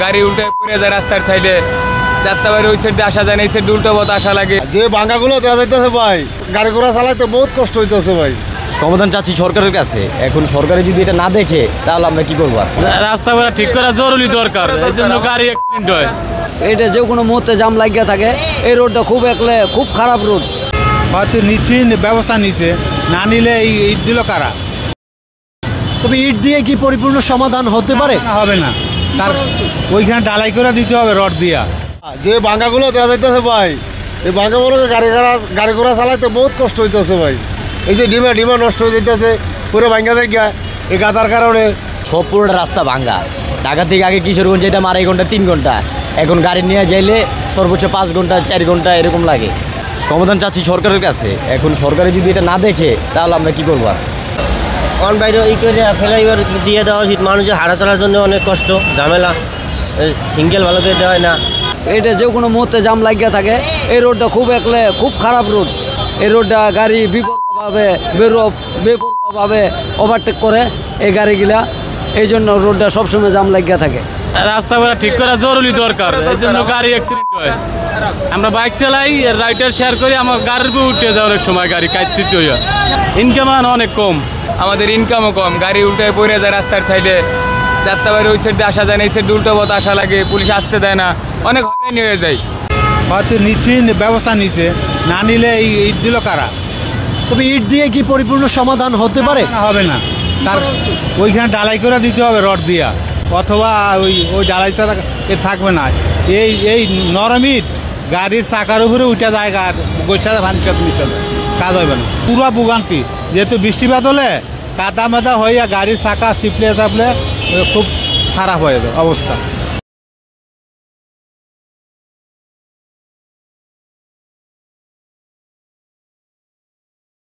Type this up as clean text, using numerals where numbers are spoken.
গাড়ি উল্টে পড়ে যায় রাস্তার সাইডে, যাত্রাবাড়ি ওই সাইডে আসা যায় না, এই সাইডে উল্টো পথ আসা লাগে। যে ভাঙাগুলো দেওয়া যাইতেছে ভাই, গাড়ি ঘোড়া চালাইতে বহুত কষ্ট হইতেছে ভাই। সমাধান চাচ্ছি সরকারের কাছে। এখন সরকারে যদি এটা না দেখে তাহলে আমরা কি করবো? রাস্তাঘাট ঠিক করা জরুরি দরকার, এই জন্য গাড়ি অ্যাক্সিডেন্ট হয়। এটা যে কোনো মুহূর্তে জাম লাগিয়ে থাকে। এই রোডটা খুব খারাপ রোড। হয়তো নিচ্ছি, ব্যবস্থা নিচ্ছে, না নিলে এই ইট দিল কারা? তবে ইট দিয়ে কি পরিপূর্ণ সমাধান হতে পারে? হবে না, তার ওইখানে ডালাই করে দিতে হবে রড দিয়া। যে ভাঙাগুলো দেওয়া যাইতেছে ভাই, এই ভাঙাগুলোকে গাড়ি ঘোড়া চালাইতে বহুত কষ্ট হইতেছে ভাই। এই যে ডিমা নষ্ট হয়ে যাইতেছে, পুরো ভাঙ্গা জায়গা এই গাদার কারণে। সব পুরোটা রাস্তা ভাঙ্গা। ঢাকা থেকে আগে কিশোরগঞ্জ যেতাম 2.5 ঘন্টা 3 ঘন্টা, এখন গাড়ি নিয়ে যাইলে সর্বোচ্চ 5 ঘন্টা 4 ঘন্টা এরকম লাগে। সমাধান চাচ্ছি সরকারের কাছে। এখন সরকারে যদি এটা না দেখে তাহলে আমরা কি করবো? অন বাইরে ই করে ফ্লাইওভার দিয়ে দেওয়া উচিত। মানুষের হাঁটা চলার জন্য অনেক কষ্ট, ঝামেলা, সিঙ্গেল ভালো করে দেওয়া হয় না। এটা যে কোনো মুহূর্তে জাম লাগিয়ে থাকে। এই রোডটা খুব খারাপ রোড। এই রোডটা গাড়ি বেপরোয়াভাবে ওভারটেক করে এই গাড়িগুলা, এই জন্য রোডটা সবসময় জাম লাগিয়ে থাকে। রাস্তাঘাট ঠিক করা জরুরি দরকার, এই জন্য গাড়ি অ্যাক্সিডেন্ট হয়। আমরা বাইক চালাই, রাইডার শেয়ার করি, আমার গাড়ির উপর উঠে যায় অনেক সময়, গাড়ি কাটছিচ্ছে হইয়া। ইনকাম অনেক কম, আমাদের ইনকামও কম, গাড়ি উল্টে পড়ে যায় রাস্তার সাইডে, যাত্রাবাড়ি ওই সাইডে আসা যায় না, এই সাইডে উল্টো পথ আসা লাগে, পুলিশ আসতে দেয় না, অনেক হয়রানি হয়ে যায়। হয়তো নিচ্ছি, ব্যবস্থা নিচ্ছে, না নিলে এই ইট দিল কারা? তবে ইট দিয়ে কি পরিপূর্ণ সমাধান হতে পারে? হবে না, তার ওইখানে ডালাই করে দিতে হবে রড দিয়া, অথবা ওই ডালাই ছাড়া এ থাকবে না। এই নরম ইট গাড়ির চাকার উপরে উঠে যায়, আর গোছা ভাঙছে নিচে কাজ হবে না। পুরো ভোগান্তি, যেহেতু বৃষ্টিপাত হলে কাদা মাদা হইয়া গাড়ির চাকা চিপলে চাপলে খুব খারাপ হয়ে যায় অবস্থা।